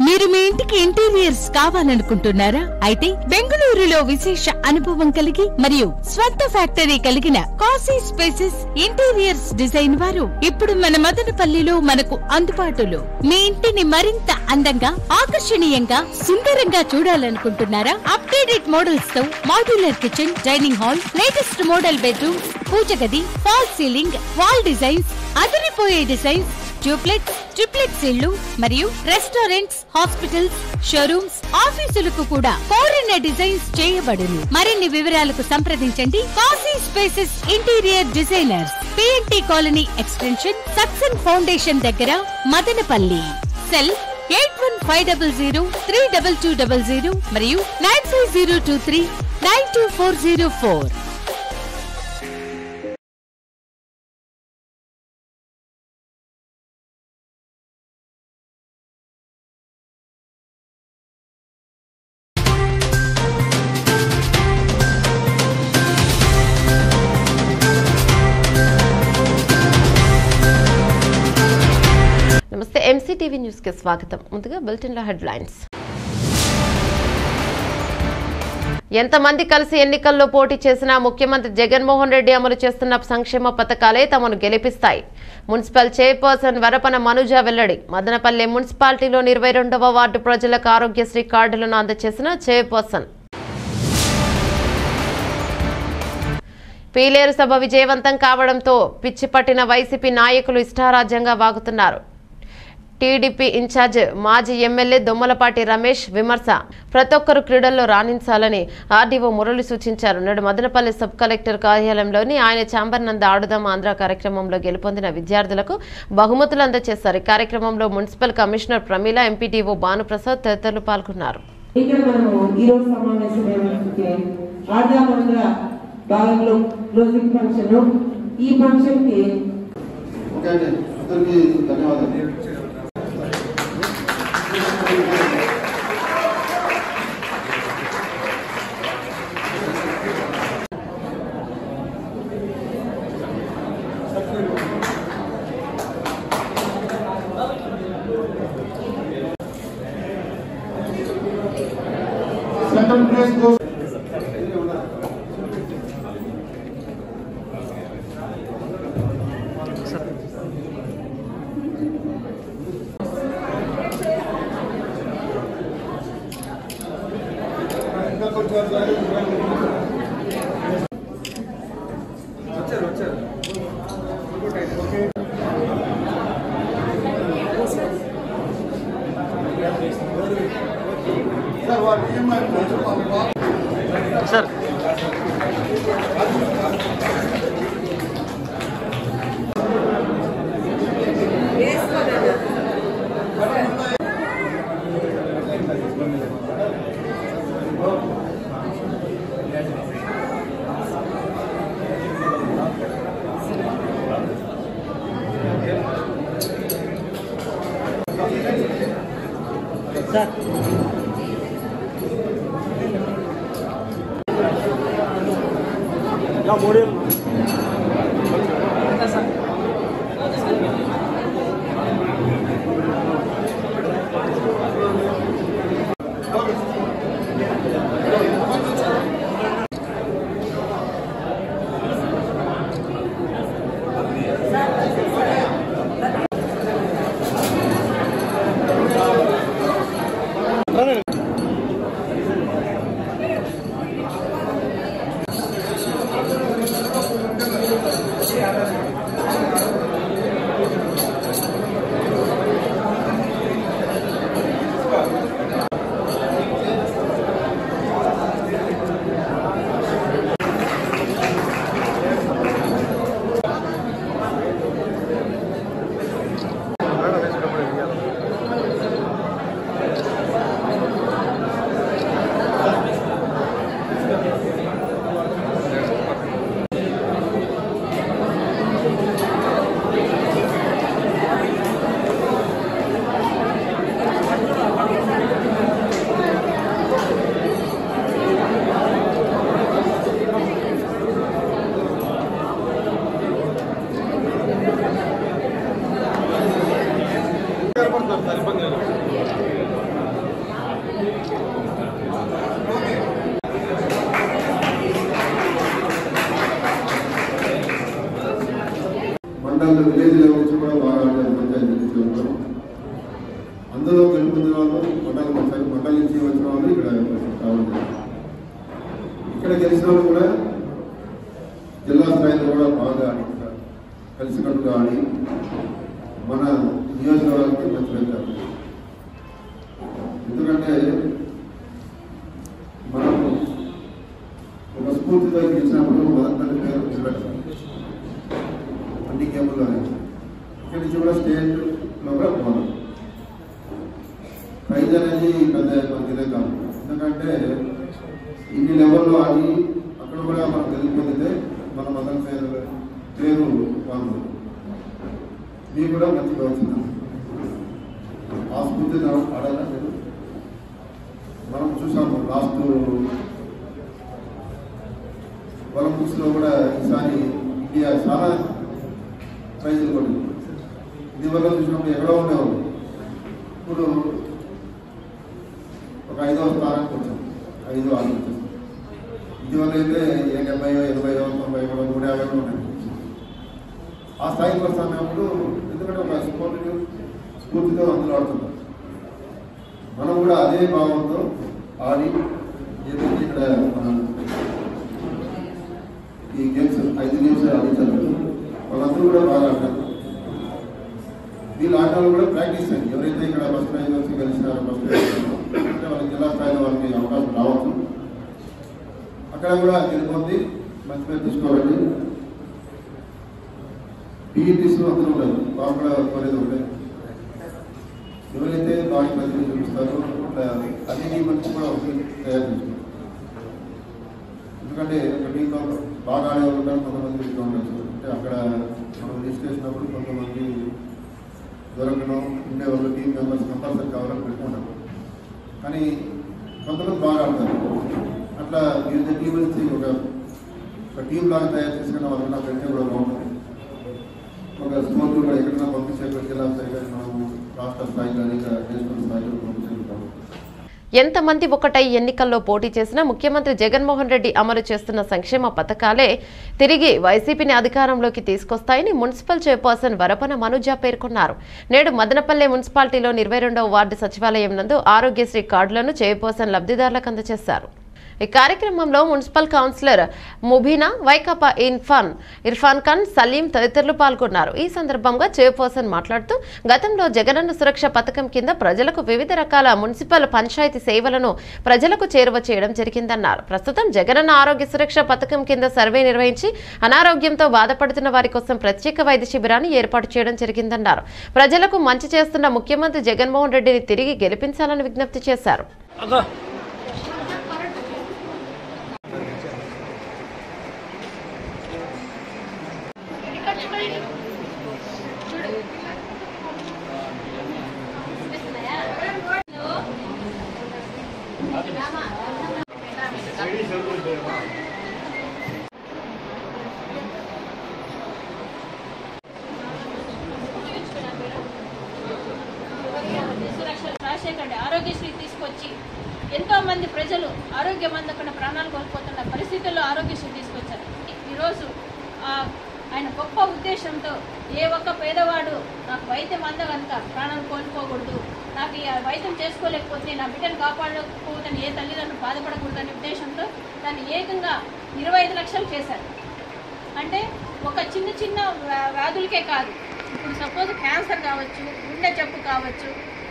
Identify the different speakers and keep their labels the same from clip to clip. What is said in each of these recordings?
Speaker 1: మీరు మీ ఇంటికి ఇంటీరియర్స్ కావాలనుకుంటున్నారా? అయితే బెంగళూరులో విశేష అనుభవం కలిగి మరియు స్వంత ఫ్యాక్టరీ కలిగిన కాశీ స్పేసెస్ ఇంటీరియర్స్ డిజైన్ వారు ఇప్పుడు మన మదనపల్లిలో మనకు అందుబాటులో. మీ ఇంటిని మరింత అందంగా, ఆకర్షణీయంగా, సుందరంగా చూడాలనుకుంటున్నారా? అప్డేటెడ్ మోడల్స్ తో modular kitchen, dining hall, latest model bedrooms, పూజ గది, ఫాల్ సీలింగ్, వాల్ డిజైన్స్, అదిరిపోయే డిజైన్స్, డూప్లెక్స్, ట్రిప్లెక్స్ ఇళ్లు మరియు రెస్టారెంట్స్, హాస్పిటల్స్, షోరూమ్స్, ఆఫీసులకు కూడా కోరిన డిజైన్స్ చేయబడును. మరిన్ని వివరాలకు సంప్రదించండి Kashi spaces interior designers, PNT colony extension, సక్సెన్ ఫౌండేషన్ దగ్గర, మదనపల్లి. సెల్ 8150032200 మరియు 9502392404.
Speaker 2: నమస్తే, ఎంసీటీవీ న్యూస్ కి స్వాగతం. ముందుగా బులెటిన్ లో హెడ్లైన్స్. ఎంతమంది కలిసి ఎన్నికల్లో పోటీ చేసినా ముఖ్యమంత్రి జగన్మోహన్ రెడ్డి అమలు చేస్తున్న సంక్షేమ పథకాలే తమను గెలిపిస్తాయి. మున్సిపల్ చైర్పర్సన్ వరపన మనుజ వెల్లడి. మదనపల్లె మున్సిపాలిటీలోని 22వ వార్డు ప్రజలకు ఆరోగ్యశ్రీ కార్డులను అందజేసిన చైర్పర్సన్. పీలేరు సభ విజయవంతం కావడంతో పిచ్చిపట్టిన వైసీపీ నాయకులు ఇష్టారాజ్యంగా వాగుతున్నారు. టీడీపీ ఇన్ఛార్జ్ మాజీ ఎమ్మెల్యే దొమ్మలపాటి రమేష్ విమర్శ. ప్రతి ఒక్కరూ క్రీడల్లో రాణించాలని ఆర్డీఓ మురళి సూచించారు. నేడు మదనపల్లి సబ్ కలెక్టర్ కార్యాలయంలోని ఆయన ఛాంబర్ నంద ఆడుదాం ఆంధ్ర కార్యక్రమంలో గెలుపొందిన విద్యార్థులకు బహుమతులు అందజేశారు. ఈ కార్యక్రమంలో municipal commissioner Pramila, MPDO Bhanuprasad తదితరులు పాల్గొన్నారు.
Speaker 3: Second place goes.
Speaker 4: Sir. Ya model.
Speaker 3: ఎప్పుడో గెలుపొందిన వాళ్ళు మండలం నుంచి వచ్చిన వాళ్ళు ఇక్కడ రావడం. ఇక్కడ గెలిచిన వాళ్ళు కూడా జిల్లా స్థాయిలో కూడా బాగా కలిసికట్టుగా ఆడి మన నియోజకవర్గానికి మంచి పెట్టారు. ఎందుకంటే మనం ఒక స్ఫూర్తితో గెలిచినప్పుడు మొదటి పేరు నిలబెట్టాలి అన్ని గేముల్లోనే. ఇక్కడి నుంచి కూడా స్టేట్లో కూడా పోవాలి. ప్రైజ్ అనేది పెద్ద ఇదే కాదు. ఎందుకంటే ఇన్ని లెవెల్లో ఆడి అక్కడ కూడా మనం గెలిపొందితే మన మదన్ పేరు వాళ్ళు మీకు కూడా మంచిగా వచ్చింది. ఆ స్ఫూర్తి ఆడాలా మీరు మనం చూసాము. లాస్ట్ ఒలింపిక్స్లో కూడా ఈసారి ఇండియా చాలా ప్రైజులు కొట్టింది. ఇదివల్ల చూసినప్పుడు ఎక్కడో ఉండేవాళ్ళు, ఇప్పుడు ఒక 5వ స్థానానికి వచ్చాం. 5, 6 వచ్చేసి ఇటీవల అయితే 70, 80, 90, 150 ఉన్నాయి. ఆ స్థాయికి వస్తున్నప్పుడు ఎందుకంటే ఒక స్ఫూర్తితో అందులో ఆడుతున్నారు. మనం కూడా అదే భావంతో ఆడి ఏదైతే ఇక్కడ ఈ గేమ్స్ 5 గేమ్స్ ఆడించారు. వాళ్ళందరూ కూడా బాగా ఆడతారు. వీళ్ళు ఆటలు కూడా ప్రాక్టీస్ అయ్యి ఎవరైతే ఇక్కడ ఫస్ట్ ప్రైజ్ వచ్చి గెలిచినారో ఫస్ట్ ప్రైజ్ అంటే వాళ్ళకి జిల్లా స్థాయిలో వాళ్ళకి అవకాశం రావచ్చు. అక్కడ కూడా గెలుపొంది మంచి పేరు తీసుకోవాలండి. పీఈటీస్ అందరూ ఉండదు, బాగా కూడా కోరేది ఉంటాయి. ఎవరైతే బాగా మంచి చూపిస్తారో అన్ని మంచి కూడా తయారు చేసుకుంటారు. ఎందుకంటే ఒక టీంలో బాగా ఆడేవాళ్ళు ఉంటారు, కొంతమంది ఉండొచ్చు. అంటే అక్కడ మనం లిస్ట్ చేసినప్పుడు కొంతమంది దొరకడం ఉండేవాళ్ళు టీం మెంబర్స్ కంపల్సరీ కావాలని పెట్టుకుంటారు. కానీ కొంతమంది బాగా ఆడతారు. అట్లా వివిధ టీం నుంచి ఒక టీం లాగా తయారు చేసుకున్న వాళ్ళు నాకు వెంటనే కూడా బాగుంటుంది. ఒక స్పోర్ట్ కూడా ఎక్కడైనా పంపించే జిల్లా స్థాయి కానీ మనము రాష్ట్ర స్థాయి కానీ ఇంకా నేషనల్ స్థాయిలో పంపించగలుగుతాము.
Speaker 2: ఎంతమంది ఒకటై ఎన్నికల్లో పోటీ చేసినా ముఖ్యమంత్రి జగన్మోహన్ రెడ్డి అమలు చేస్తున్న సంక్షేమ పథకాలే తిరిగి వైసీపీని అధికారంలోకి తీసుకొస్తాయని మున్సిపల్ చైర్పర్సన్ వరపన మనుజ పేర్కొన్నారు. నేడు మదనపల్లె మున్సిపాలిటీలో 22వ వార్డు సచివాలయం నందు ఆరోగ్యశ్రీ కార్డులను చైర్పర్సన్ లబ్ధిదారులకు అందజేశారు. ఈ కార్యక్రమంలో మున్సిపల్ కౌన్సిలర్ ముబీనా, వైకాపా ఇర్ఫాన్ ఖాన్, సలీం తదితరులు పాల్గొన్నారు. ఈ సందర్భంగా చైర్పర్సన్ మాట్లాడుతూ గతంలో జగనన్న సురక్ష పథకం కింద ప్రజలకు వివిధ రకాల మున్సిపల్ పంచాయతీ సేవలను ప్రజలకు చేరువ చేయడం జరిగిందన్నారు. ప్రస్తుతం జగనన్న ఆరోగ్య సురక్ష పథకం కింద సర్వే నిర్వహించి అనారోగ్యంతో బాధపడుతున్న వారి కోసం ప్రత్యేక వైద్య శిబిరాన్ని ఏర్పాటు చేయడం జరిగిందన్నారు. ప్రజలకు మంచి చేస్తున్న ముఖ్యమంత్రి జగన్మోహన్ రెడ్డిని తిరిగి గెలిపించాలని విజ్ఞప్తి చేశారు.
Speaker 4: ఆరోగ్యశ్రీ తీసుకొచ్చి ఎంతో మంది ప్రజలు ఆరోగ్యం అందకుండా ప్రాణాలు కోల్పోతున్న పరిస్థితుల్లో ఆరోగ్యశ్రీ తీసుకొచ్చారు. ఈరోజు ఆయన గొప్ప ఉద్దేశంతో ఏ ఒక్క పేదవాడు నాకు వైద్యం అందగంత ప్రాణాలు కోల్పోకూడదు, నాకు ఈ వైద్యం చేసుకోలేకపోతే నా బిడ్డను కాపాడకపోతుందని ఏ తల్లిదండ్రులు బాధపడకూడదనే ఉద్దేశంతో దాన్ని ఏకంగా 25 లక్షలు చేశారు. అంటే ఒక చిన్న చిన్న వ్యాధులకే కాదు, ఇప్పుడు సపోజ్ క్యాన్సర్ కావచ్చు, గుండె జబ్బు కావచ్చు,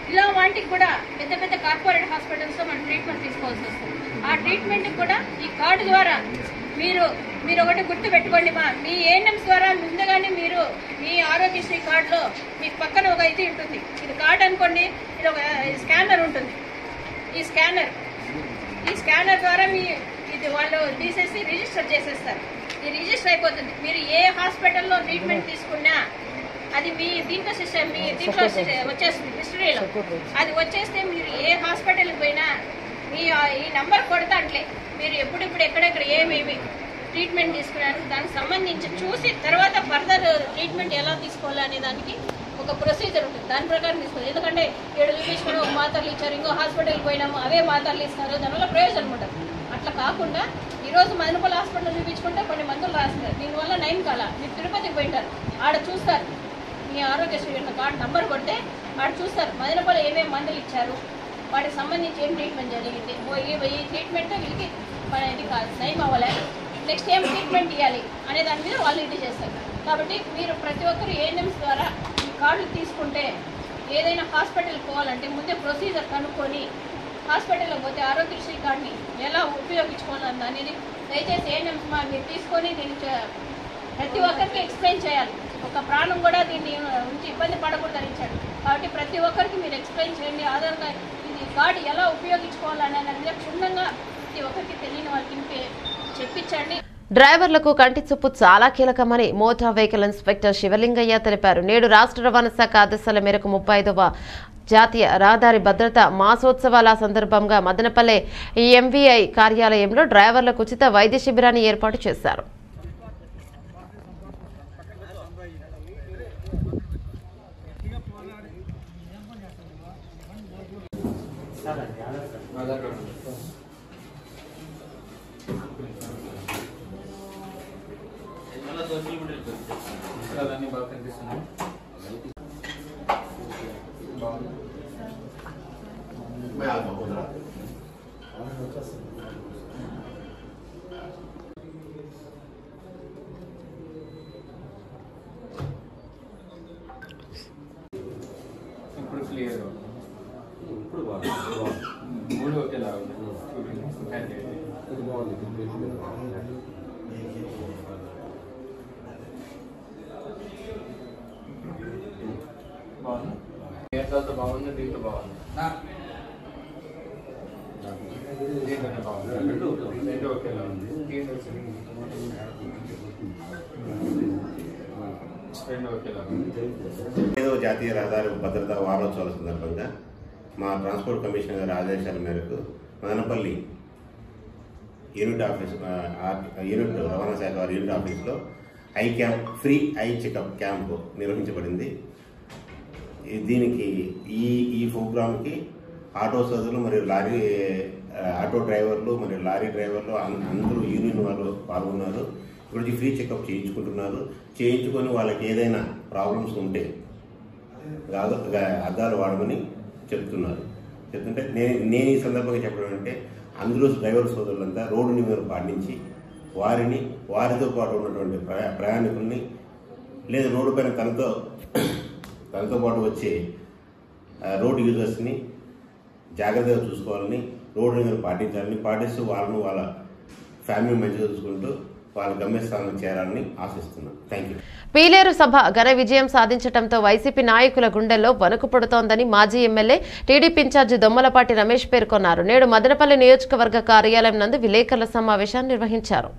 Speaker 4: ఇలా వాటికి కూడా పెద్ద పెద్ద కార్పొరేట్ హాస్పిటల్స్లో మనం ట్రీట్మెంట్ తీసుకోవాల్సి వస్తుంది. ఆ ట్రీట్మెంట్కి కూడా ఈ కార్డు ద్వారా మీరు ఒకటి గుర్తు పెట్టుకోండి, మీ ఏఎన్ఎంస్ ద్వారా ముందుగానే మీరు మీ ఆరోగ్యశ్రీ కార్డులో మీకు పక్కన ఒక ఇది ఉంటుంది. ఇది కార్డు అనుకోండి, ఇది ఒక స్కానర్ ఉంటుంది. ఈ స్కానర్ ద్వారా ఇది వాళ్ళు తీసేసి రిజిస్టర్ చేసేస్తారు. ఈ రిజిస్టర్ అయిపోతుంది. మీరు ఏ హాస్పిటల్లో ట్రీట్మెంట్ తీసుకున్నా అది మీ దీంట్లో సిస్టమ్ వచ్చేస్తుంది హిస్టరీలో. అది వచ్చేస్తే మీరు ఏ హాస్పిటల్కి పోయినా ఈ నంబర్ కొడతాంట్లే మీరు ఎప్పుడెప్పుడు ఎక్కడెక్కడ ఏమేమి ట్రీట్మెంట్ తీసుకున్నారు దానికి సంబంధించి చూసి తర్వాత ఫర్దర్ ట్రీట్మెంట్ ఎలా తీసుకోవాలనే దానికి ఒక ప్రొసీజర్ ఉంటుంది. దాని ప్రకారం తీసుకోవాలి. ఎందుకంటే 7 చూపించుకొని ఒక మాత్రలు ఇచ్చారు, ఇంకో హాస్పిటల్కి పోయినాము అవే మాత్రలు ఇస్తారు, దానివల్ల ప్రయోజనం ఉంటుంది. అట్లా కాకుండా ఈరోజు మదనపల్లి హాస్పిటల్ చూపించుకుంటే కొన్ని మందులు రాస్తారు, దీనివల్ల నయం కాల మీరు తిరుపతికి పోయింటారు, ఆడ చూస్తారు మీ ఆరోగ్యశ్రీ కార్డు నంబర్ కొడితే వాడు చూస్తారు మదనపల్లి ఏమేమి మందులు ఇచ్చారు, వాటికి సంబంధించి ఏం ట్రీట్మెంట్ జరిగింది, ఈ ట్రీట్మెంట్ వీళ్ళకి ఇది కాదు నయం అవ్వలే, నెక్స్ట్ ఏం ట్రీట్మెంట్ ఇవ్వాలి అనే దాని మీద వాళ్ళు ఇది చేస్తారు. కాబట్టి మీరు ప్రతి ఒక్కరు ఏఎన్ఎంస్ ద్వారా ఈ కార్డులు తీసుకుంటే ఏదైనా హాస్పిటల్కి పోవాలంటే ముందే ప్రొసీజర్ కనుక్కొని హాస్పిటల్లో పోతే ఆరోగ్యశ్రీ కార్డుని ఎలా ఉపయోగించుకోవాలి అనేది దయచేసి ఏఎన్ఎంస్ మీరు తీసుకొని దీన్ని ప్రతి ఒక్కరికి ఎక్స్ప్లెయిన్ చేయాలి. ఒక ప్రాణం కూడా దీన్ని ఉంచి ఇబ్బంది పడకూడదని ఇచ్చాడు. కాబట్టి ప్రతి ఒక్కరికి మీరు ఎక్స్ప్లెయిన్ చేయండి. ఆధార్ కార్డు ఇది కార్డు ఎలా ఉపయోగించుకోవాలనే దాని మీద క్షుణ్ణంగా ప్రతి ఒక్కరికి తెలియని వాళ్ళకి చెప్పించండి.
Speaker 2: డ్రైవర్లకు కంటి చూపు చాలా కీలకమని మోటార్ వెహికల్ ఇన్స్పెక్టర్ శివలింగయ్య తెలిపారు. నేడు రాష్ట్ర రవాణా శాఖ ఆదేశాల మేరకు 35వ జాతీయ రహదారి భద్రత మాసోత్సవాల సందర్భంగా మదనపల్లె ఎంవీఐ కార్యాలయంలో డ్రైవర్లకు ఉచిత వైద్య శిబిరాన్ని ఏర్పాటు చేశారు.
Speaker 5: బాగా కనిపిస్తున్నాయి. ఇప్పుడు క్లియర్ ఇప్పుడు మూడు ఒకేలా బాగుంది బాగుంది దీంట్లో బాగుంది దీంట్లో బాగుంది రెండు ఒకేలా ఉంది రెండు ఒకేలా ఉంది.
Speaker 6: 5వ జాతీయ రహదారి భద్రతా వారోత్సవాల సందర్భంగా మా ట్రాన్స్పోర్ట్ కమిషనర్ గారి ఆదేశాల మేరకు మదనపల్లి యూనిట్ రవాణా శాఖ వారి యూనిట్ ఆఫీస్లో eye camp free eye checkup camp నిర్వహించబడింది. దీనికి ఈ ప్రోగ్రామ్కి ఆటో సోదరులు మరియు ఆటో డ్రైవర్లు మరియు లారీ డ్రైవర్లు అందరూ యూనియన్ వాళ్ళు పాల్గొన్నారు. ఇప్పుడు ఫ్రీ చెకప్ చేయించుకుంటున్నారు. చేయించుకొని వాళ్ళకి ఏదైనా ప్రాబ్లమ్స్ ఉంటే అద్దాలు వాడమని చెప్తున్నారు. చెప్తుంటే నేను ఈ సందర్భంగా చెప్పడం అంటే అందరూ డ్రైవర్ సోదరులంతా రోడ్డు నియమాలు పాటించి వారితో పాటు ఉన్నటువంటి ప్రయాణికుల్ని లేదా రోడ్డు పైన తనతో పాటు వచ్చే రోడ్ యూజర్స్ని జాగ్రత్తగా చూసుకోవాలని, రోడ్డు నియమాలు పాటించాలని, పాటిస్తూ వాళ్ళ ఫ్యామిలీ మంచిగా చూసుకుంటూ వాళ్ళ గమ్యస్థానం చేరాలని ఆశిస్తున్నాను. Thank you.
Speaker 2: పీలేరు సభ ఘన విజయం సాధించడంతో వైసీపీ నాయకుల గుండెల్లో వణుకు పుడుతోందని మాజీ MLA TDP incharge Dommalapati Ramesh పేర్కొన్నారు. నేడు మదనపల్లి నియోజకవర్గ కార్యాలయం నందు విలేకరుల సమావేశాన్ని నిర్వహించారు.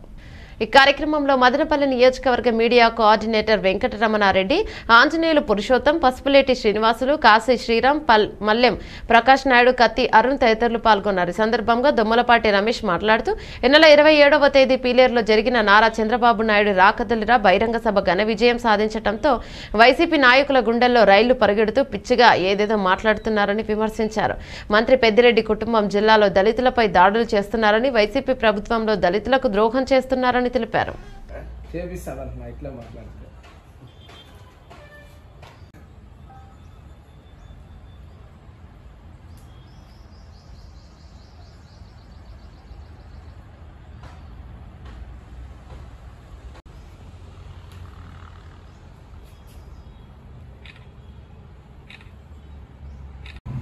Speaker 2: ఈ కార్యక్రమంలో మదనపల్లి నియోజకవర్గ మీడియా కోఆర్డినేటర్ వెంకటరమణారెడ్డి, ఆంజనేయులు పురుషోత్తం, పసుపులేటి శ్రీనివాసులు, కాశీ శ్రీరామ్, మల్లెం ప్రకాష్ నాయుడు, కత్తి అరుణ్ తదితరులు పాల్గొన్నారు. ఈ సందర్భంగా దొమ్మలపాటి రమేష్ మాట్లాడుతూ ఈ నెల 27వ తేదీ పీలేరులో జరిగిన నారా చంద్రబాబు నాయుడు రాకదలిరా బహిరంగ సభ ఘన విజయం సాధించడంతో వైసీపీ నాయకుల గుండెల్లో రైళ్లు పరిగెడుతూ పిచ్చిగా ఏదేదో మాట్లాడుతున్నారని విమర్శించారు. మంత్రి పెద్దిరెడ్డి కుటుంబం జిల్లాలో దళితులపై దాడులు చేస్తున్నారని, వైసీపీ ప్రభుత్వంలో దళితులకు ద్రోహం చేస్తున్నారని తెలిపారు.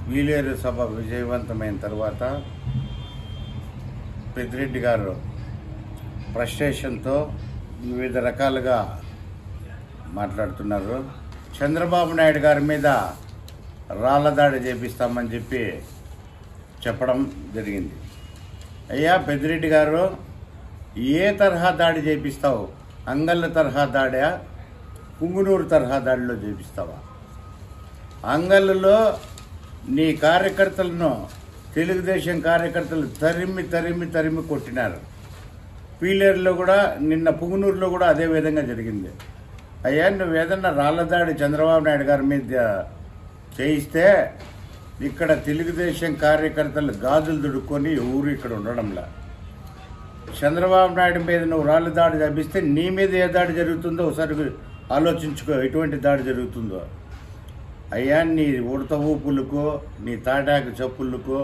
Speaker 7: పీలేరు సభ విజయవంతమైన తర్వాత పెద్దిరెడ్డి గారు ఫ్రస్ట్రేషన్తో వివిధ రకాలుగా మాట్లాడుతున్నారు. చంద్రబాబు నాయుడు గారి మీద రాళ్ల దాడి చేపిస్తామని చెప్పడం జరిగింది. అయ్యా పెద్దిరెడ్డి గారు, ఏ తరహా దాడి చేపిస్తావు? అంగళ్ళ తరహా దాడా, పుంగునూరు తరహా దాడిలో చేపిస్తావా? అంగళ్ళలో నీ కార్యకర్తలను, తెలుగుదేశం కార్యకర్తలు తరిమి కొట్టినారు. పీలేరులో కూడా, నిన్న పుంగునూరులో కూడా అదే విధంగా జరిగింది. అయ్యా, నువ్వు ఏదన్నా రాళ్లదాడి చంద్రబాబు నాయుడు గారి మీద చేయిస్తే ఇక్కడ తెలుగుదేశం కార్యకర్తలు గాజులు దుడుక్కొని ఊరు ఇక్కడ ఉండడంలా. చంద్రబాబు నాయుడు మీద నువ్వు రాళ్ల దాడి జరిపిస్తే నీ మీద ఏ దాడి జరుగుతుందో ఒకసారి ఆలోచించుకో, ఎటువంటి దాడి జరుగుతుందో. అయ్యా నీ ఉడత ఊపులకో నీ తాటాకు చప్పులకో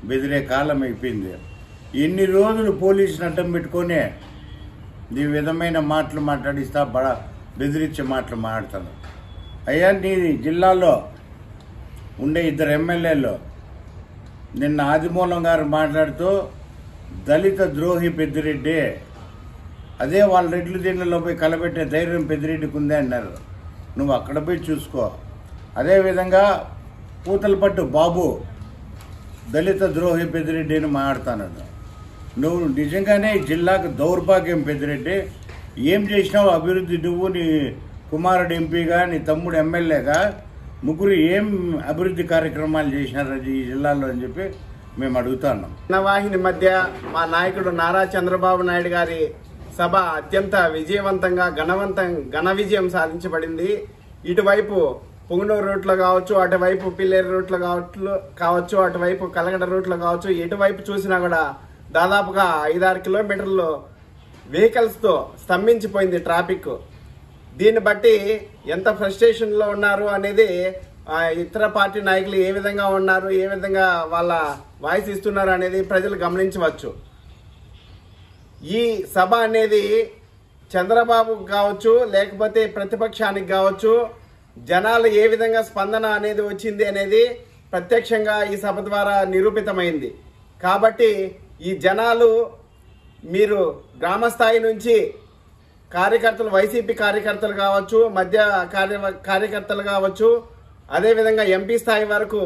Speaker 7: బెదిరే కాలం అయిపోయింది. ఎన్ని రోజులు పోలీసుని అడ్డం పెట్టుకొని ఈ విధమైన మాటలు మాట్లాడిస్తా బెదిరించే మాటలు మాట్లాడతాను. అయ్యా నీ జిల్లాలో ఉండే 2 ఎమ్మెల్యేలు నిన్న ఆదిమూలం గారు మాట్లాడుతూ దళిత ద్రోహి పెద్దిరెడ్డి, అదే వాళ్ళ రెడ్లు దీనిలో పోయి కలబెట్టే ధైర్యం పెద్దిరెడ్డికి ఉందే అన్నారు. నువ్వు అక్కడ పోయి చూసుకో. అదేవిధంగా పూతలపట్టు బాబు దళిత ద్రోహి పెద్దిరెడ్డి అని మాట్లాడుతాను. నువ్వు నిజంగానే జిల్లాకు దౌర్భాగ్యం పెద్దిరెడ్డి. ఏం చేసినావు అభివృద్ధి? నువ్వు నీ కుమారుడు ఎంపీగా, నీ తమ్ముడు ఎమ్మెల్యేగా ముగ్గురు ఏం అభివృద్ధి కార్యక్రమాలు చేసినారు ఈ జిల్లాలో అని చెప్పి మేము అడుగుతున్నాం.
Speaker 8: వాహిని మధ్య మా నాయకుడు నారా చంద్రబాబు నాయుడు గారి సభ అత్యంత విజయవంతంగా ఘన విజయం సాధించబడింది. ఇటువైపు పుంగనూరు రూట్లో కావచ్చు, అటువైపు పిల్లేరు రూట్లో కావచ్చు, అటువైపు కలగడ రూట్లో కావచ్చు, ఎటువైపు చూసినా కూడా దాదాపుగా 5-6 కిలోమీటర్లు వెహికల్స్తో స్తంభించిపోయింది ట్రాఫిక్. దీన్ని బట్టి ఎంత ఫ్రస్ట్రేషన్లో ఉన్నారు అనేది ఇతర పార్టీ నాయకులు ఏ విధంగా ఉన్నారు, ఏ విధంగా వాళ్ళ వాయిస్ ఇస్తున్నారు అనేది ప్రజలు గమనించవచ్చు. ఈ సభ అనేది చంద్రబాబుకు కావచ్చు, లేకపోతే ప్రతిపక్షానికి కావచ్చు, జనాలు ఏ విధంగా స్పందన అనేది వచ్చింది అనేది ప్రత్యక్షంగా ఈ సభ ద్వారా నిరూపితమైంది. కాబట్టి ఈ జనాలు మీరు గ్రామస్థాయి నుంచి కార్యకర్తలు, వైసీపీ కార్యకర్తలు కావచ్చు, మధ్య కార్యకర్తలు కావచ్చు, అదేవిధంగా ఎంపీ స్థాయి వరకు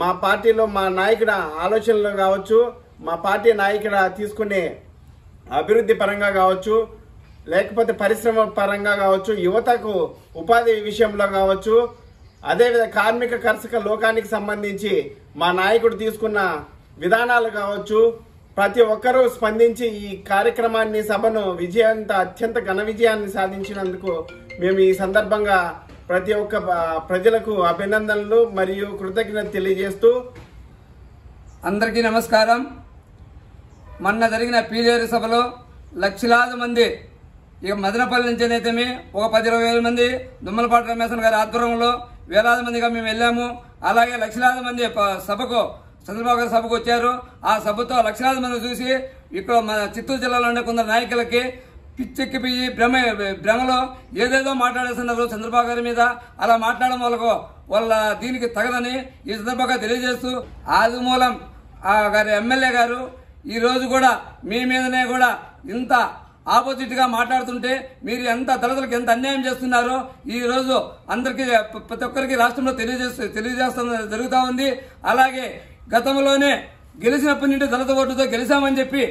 Speaker 8: మా పార్టీలో మా నాయకుడు ఆలోచనలు కావచ్చు, మా పార్టీ నాయకుడు తీసుకునే అభివృద్ధి పరంగా కావచ్చు, లేకపోతే పరిశ్రమ పరంగా కావచ్చు, యువతకు ఉపాధి విషయంలో కావచ్చు, అదేవిధంగా కార్మిక కర్షక లోకానికి సంబంధించి మా నాయకుడు తీసుకున్న విధానాలు కావచ్చు, ప్రతి ఒక్కరూ స్పందించి ఈ కార్యక్రమాన్ని, సభను అత్యంత ఘన విజయాన్ని సాధించినందుకు మేము ఈ సందర్భంగా ప్రతి ఒక్క ప్రజలకు అభినందనలు మరియు కృతజ్ఞత తెలియజేస్తూ,
Speaker 9: అందరికీ నమస్కారం. మొన్న జరిగిన పీలేరు సభలో లక్షలాది మంది, ఇక మదనపల్లి నుంచి అయితేనే ఒక 10-20 మంది దుమ్మలపాటి రమేశన్ గారి ఆధ్వర్యంలో వేలాది మందిగా మేము వెళ్ళాము. అలాగే లక్షలాది మంది సభకు, చంద్రబాబు గారి సభకు వచ్చారు. ఆ సభతో లక్షలాది మంది చూసి ఇక్కడ మన చిత్తూరు జిల్లాలో ఉండే కొందరు నాయకులకి పిచ్చెక్కిపోయి భ్రమలో ఏదేదో మాట్లాడేస్తున్నారు చంద్రబాబు గారి మీద. అలా మాట్లాడడం వాళ్ళ దీనికి తగదని ఈ సందర్భంగా తెలియజేస్తూ, ఆదిమూలం గారి ఎమ్మెల్యే గారు ఈ రోజు కూడా మీ మీదనే కూడా ఇంత ఆపోజిట్ గా మాట్లాడుతుంటే మీరు ఎంత దళితులకు ఎంత అన్యాయం చేస్తున్నారో ఈ రోజు అందరికీ, ప్రతి ఒక్కరికి రాష్ట్రంలో తెలియజేస్తాం జరుగుతూ ఉంది. అలాగే గతంలోనే గెలిచినప్పటి నుండి దళిత ఓటుతో గెలిచామని చెప్పి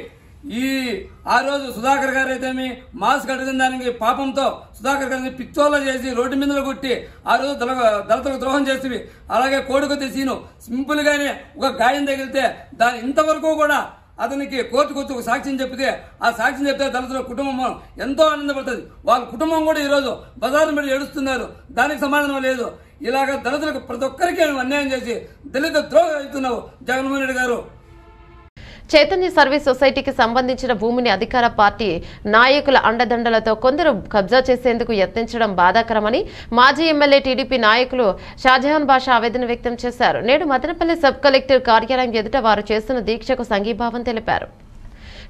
Speaker 9: ఆ రోజు సుధాకర్ గారు అయితే మాస్క్ అడిగిన దానికి పాపంతో సుధాకర్ గారిని పిచ్చోళ్ళ చేసి రోడ్డు మీద కొట్టి ఆ రోజు దళితులకు ద్రోహం చేసి, అలాగే కోడికొత్తి సీను సింపుల్ గానే ఒక గాయం తగిలితే దాని ఇంతవరకు కూడా అతనికి కోర్టుకు వచ్చి ఒక సాక్ష్యం చెప్తే, ఆ సాక్ష్యం చెప్తే దళితుల కుటుంబం ఎంతో ఆనందపడుతుంది. వాళ్ళ కుటుంబం కూడా ఈరోజు బజారు మీద ఏడుస్తున్నారు. దానికి సమాధానం లేదు. ఇలాగ దళితులకు ప్రతి ఒక్కరికి అన్యాయం చేసి దళిత ద్రోహం అవుతున్నావు జగన్మోహన్ రెడ్డి గారు.
Speaker 2: చైతన్య సర్వీస్ సొసైటీకి సంబంధించిన భూమిని అధికార పార్టీ నాయకుల అండదండలతో కొందరు కబ్జా చేసేందుకు యత్నించడం బాధాకరమని మాజీ ఎమ్మెల్యే టీడీపీ నాయకులు షాజహాన్ బాషా ఆవేదన వ్యక్తం చేశారు. నేడు మదనపల్లి సబ్ కలెక్టర్ కార్యాలయం ఎదుట వారు చేస్తున్న దీక్షకు సంఘీభావం తెలిపారు.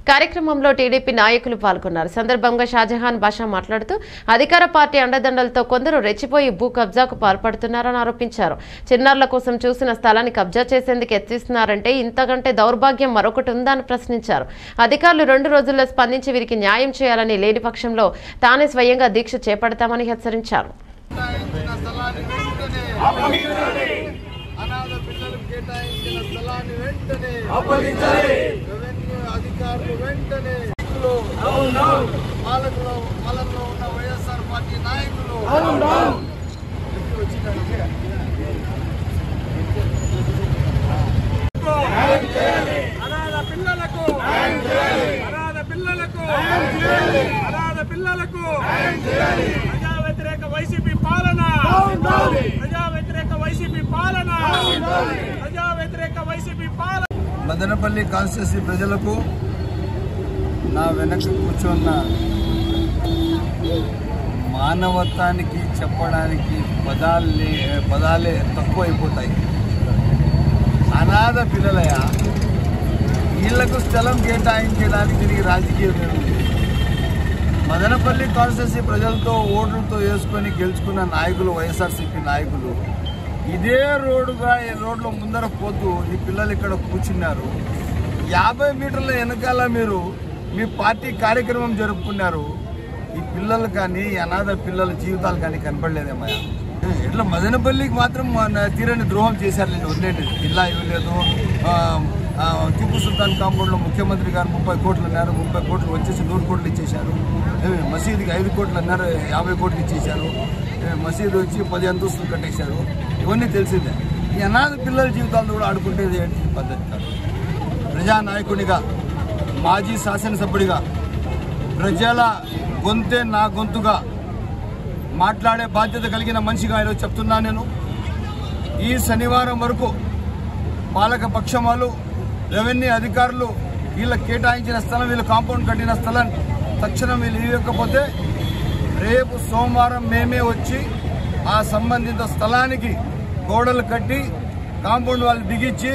Speaker 2: కార్యక్రమంలో టీడీపీ నాయకులు పాల్గొన్నారు. సందర్భంగా షాజహాన్ బాషా మాట్లాడుతూ అధికార పార్టీ అండదండలతో కొందరు రెచ్చిపోయి భూ కబ్జాకు పాల్పడుతున్నారని ఆరోపించారు. చిన్నారుల కోసం చూసిన స్థలాన్ని కబ్జా చేసేందుకు యత్నిస్తున్నారంటే ఇంతకంటే దౌర్భాగ్యం మరొకటి ఉందని ప్రశ్నించారు. అధికారులు 2 రోజుల్లో స్పందించి వీరికి న్యాయం చేయాలని, లేని పక్షంలో తానే స్వయంగా దీక్ష చేపడతామని హెచ్చరించారు.
Speaker 8: అధికారులు వెంటనే పాలనలో ఉన్న వైఎస్ఆర్ పార్టీ నాయకులు పిల్లలకు ప్రజా వ్యతిరేక వైసీపీ పాలన, ప్రజా వ్యతిరేక వైసీపీ పాలన. మదనపల్లి కాన్స్టిట్యూన్సీ ప్రజలకు, నా వెనక కూర్చున్న
Speaker 10: మానవత్వానికి చెప్పడానికి పదాలే తక్కువైపోతాయి. అనాథ పిల్లలయ వీళ్లకు స్థలం కేటాయించడానికి దీనికి రాజకీయం ఉంది. మదనపల్లి కాన్స్టిట్యూన్సీ ప్రజలతో ఓట్లతో వేసుకొని గెలుచుకున్న నాయకులు, వైఎస్ఆర్సీపీ నాయకులు ఇదే రోడ్లో ముందర పోతూ ఈ పిల్లలు ఇక్కడ కూర్చున్నారు. 50 మీటర్ల వెనకాల మీరు మీ పార్టీ కార్యక్రమం జరుపుకున్నారు. ఈ పిల్లలు కానీ ఈ అనాథ పిల్లల జీవితాలు కానీ కనపడలేదేమయ్యా? ఇట్లా మదనపల్లికి మాత్రం తీరని ద్రోహం చేశారు. వదిలేండి, జిల్లా ఇవ్వలేదు. టిప్పు సుల్తాన్ కాంపౌండ్లో ముఖ్యమంత్రి గారు 30 కోట్లు అన్నారు. 30 కోట్లు వచ్చేసి 100 కోట్లు ఇచ్చేశారు. మసీదుకి 5 కోట్లు అన్నారు, 50 కోట్లు ఇచ్చేశారు. మసీదు వచ్చి 10 అంతస్తులు కట్టేశారు. ఇవన్నీ తెలిసిందే. ఈ అనాథ పిల్లల జీవితాలతో కూడా ఆడుకుంటేది ఏంటి పద్ధతి కాదు. ప్రజానాయకుడిగా, మాజీ శాసనసభ్యుడిగా, ప్రజల గొంతే నా గొంతుగా మాట్లాడే బాధ్యత కలిగిన మనిషిగా ఈరోజు చెప్తున్నా. నేను ఈ శనివారం వరకు పాలక పక్షం వాళ్ళు, రెవెన్యూ అధికారులు వీళ్ళకి కేటాయించిన స్థలం, వీళ్ళు కాంపౌండ్ కట్టిన స్థలం తక్షణం వీళ్ళు ఇవ్వకపోతే రేపు సోమవారం మేమే వచ్చి ఆ సంబంధిత స్థలానికి గోడలు కట్టి, కాంపౌండ్ వాళ్ళు బిగించి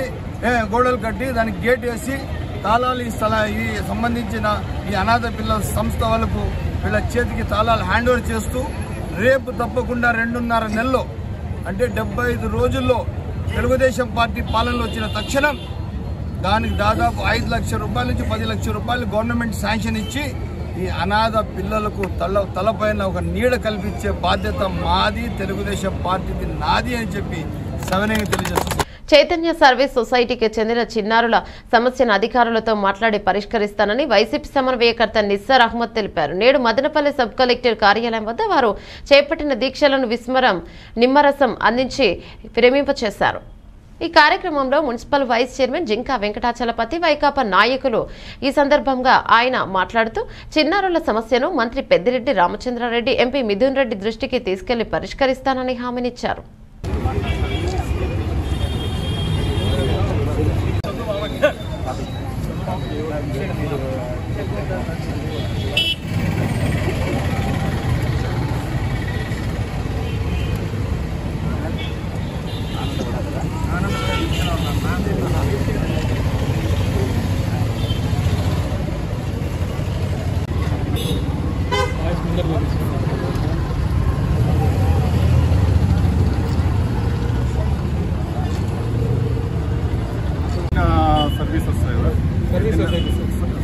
Speaker 10: గోడలు కట్టి దానికి గేట్ వేసి తాళాలు ఈ సంబంధించిన ఈ అనాథ పిల్లల సంస్థ వాళ్ళకు వీళ్ళ చేతికి తాళాలు హ్యాండ్ ఓవర్ చేస్తూ రేపు తప్పకుండా 2.5 నెలల్లో అంటే 75 రోజుల్లో తెలుగుదేశం పార్టీ పాలనలో వచ్చిన తక్షణం దానికి దాదాపు 5 లక్షల రూపాయల నుంచి 10 లక్షల రూపాయలు గవర్నమెంట్ శాంక్షన్ ఇచ్చి ఈ అనాథ పిల్లలకు తలపైన ఒక నీడ కల్పించే బాధ్యత మాది, తెలుగుదేశం పార్టీది నాది అని చెప్పి సవినయంగా తెలియజేస్తుంది.
Speaker 2: చైతన్య సర్వీస్ సొసైటీకి చెందిన చిన్నారుల సమస్యను అధికారులతో మాట్లాడి పరిష్కరిస్తానని వైసీపీ సమన్వయకర్త నిస్సార్ అహ్మద్ తెలిపారు. నేడు మదనపల్లి సబ్ కలెక్టర్ కార్యాలయం వద్ద వారు చేపట్టిన దీక్షలను నిమ్మరసం అందించి విరమింపచేశారు. ఈ కార్యక్రమంలో municipal vice chairman Jinka Venkatachalapathi, వైకాపా నాయకులు ఈ సందర్భంగా ఆయన మాట్లాడుతూ చిన్నారుల సమస్యను మంత్రి పెద్దిరెడ్డి రామచంద్రారెడ్డి, ఎంపీ మిథున్ రెడ్డి దృష్టికి తీసుకెళ్లి పరిష్కరిస్తానని హామీనిచ్చారు.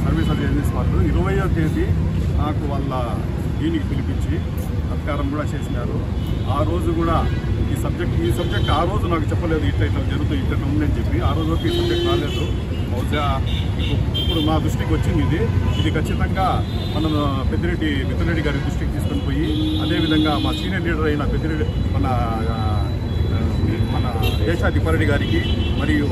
Speaker 11: సర్వీస్ అవేర్నెస్ వాళ్ళు 20వ తేదీ నాకు వాళ్ళ దీనికి పిలిపించి సత్కారం కూడా చేసినారు. ఆ రోజు కూడా ఈ సబ్జెక్ట్ ఆ రోజు నాకు చెప్పలేదు, ఇట్లా జరుగుతుంది, ఇట్లా ఉందని చెప్పి. ఆ రోజు వరకు ఈ సబ్జెక్ట్ రాలేదు. బహుశా ఇప్పుడు మా దృష్టికి వచ్చింది. ఇది ఖచ్చితంగా మనం మిథున్ రెడ్డి గారి దృష్టికి తీసుకొని పోయి, అదేవిధంగా మా సీనియర్ లీడర్ అయిన పెద్దిరెడ్డి మన దేశాధిపరెడ్డి గారికి మరియు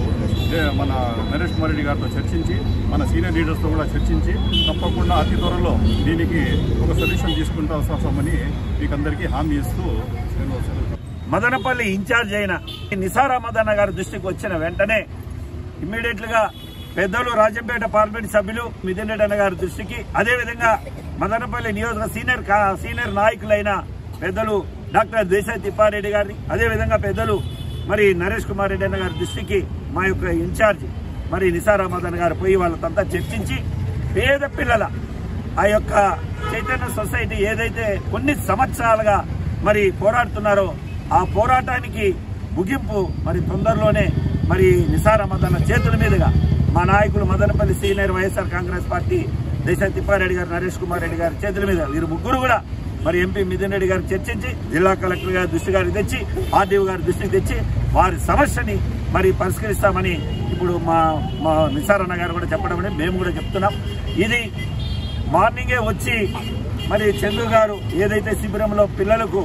Speaker 11: మన నరేష్ కుమార్ రెడ్డి గారితో చర్చించి, మన సీనియర్ లీడర్స్తో కూడా చర్చించి తప్పకుండా అతి త్వరలో దీనికి ఒక సొల్యూషన్ తీసుకుంటూ వస్తామని మీకు అందరికీ హామీ ఇస్తూ నేను
Speaker 12: మదనపల్లి ఇన్ఛార్జ్ అయిన నిసార్ అహ్మద్ అన్న గారి దృష్టికి వచ్చిన వెంటనే ఇమ్మీడియట్లుగా పెద్దలు రాజంపేట పార్లమెంట్ సభ్యులు మిథున్ రెడ్డి అన్న గారి దృష్టికి, అదేవిధంగా మదనపల్లి నియోజక సీనియర్ నాయకులైన పెద్దలు డాక్టర్ దేశాయ్ తిప్పారెడ్డి గారిని, అదేవిధంగా పెద్దలు మరి నరేష్ కుమార్ రెడ్డి అన్న గారి దృష్టికి మా యొక్క ఇన్ఛార్జ్ మరి నిసార్ అహ్మద్ అన్న గారు పోయి వాళ్ళంతా చర్చించి పేద పిల్లల ఆ యొక్క చైతన్య సొసైటీ ఏదైతే కొన్ని సంవత్సరాలుగా మరి పోరాడుతున్నారో ఆ పోరాటానికి ముగింపు మరి తొందరలోనే మరి నిసార్ అహ్మద్ అన్న చేతుల మీదుగా మా నాయకులు మదనపల్లి సీనియర్ వైఎస్ఆర్ కాంగ్రెస్ పార్టీ దేశాయ్ తిప్పారెడ్డి గారు, నరేష్ కుమార్ రెడ్డి గారి చేతుల మీద వీరు ముగ్గురు కూడా మరి ఎంపీ మిథున్ రెడ్డి గారు చర్చించి జిల్లా కలెక్టర్ గారి దృష్టి గారికి తెచ్చి, ఆర్డీఓ గారి దృష్టికి తెచ్చి వారి సమస్యని మరి పరిష్కరిస్తామని ఇప్పుడు మా నిసార్ అన్న గారు కూడా చెప్పడం మేము కూడా చెప్తున్నాం. ఇది మార్నింగే వచ్చి మరి చంద్రు గారు ఏదైతే శిబిరంలో పిల్లలకు